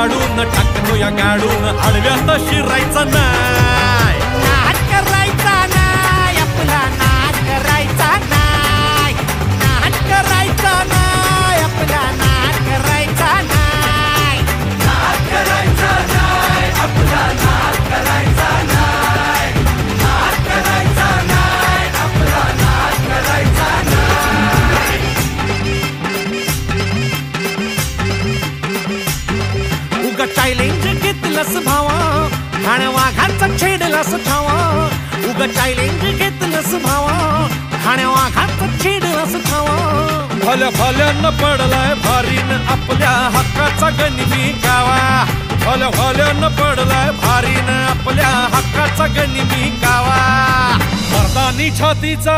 काढून टाकतो या गाडून आडव्यात शिरायचा नाही. नाद करायचा नाही आपला, नाद करायचा नाही, नाद करायचा नाही आपला, नाद करायचा नाही, नाद करायचा नाही आपला, नाद करायचा नाही, नाद करायचा नाही आपला, नाद करायचा नाही. उगा चॅलेंज घेतलंस भावा, घाण वाघाचा छेडलास ठावा. उगा चॅलेंज घेतलंस भावा, घाण वाघाचा छेडलास ठावा. भल्या भल्यानं पडलाय भारीन आपल्या हक्काचा गनिमी गावा. भल्या भल्यानं पडलाय भारीन आपल्या हक्काचा गनिमी गावा. मर्दानी छातीचा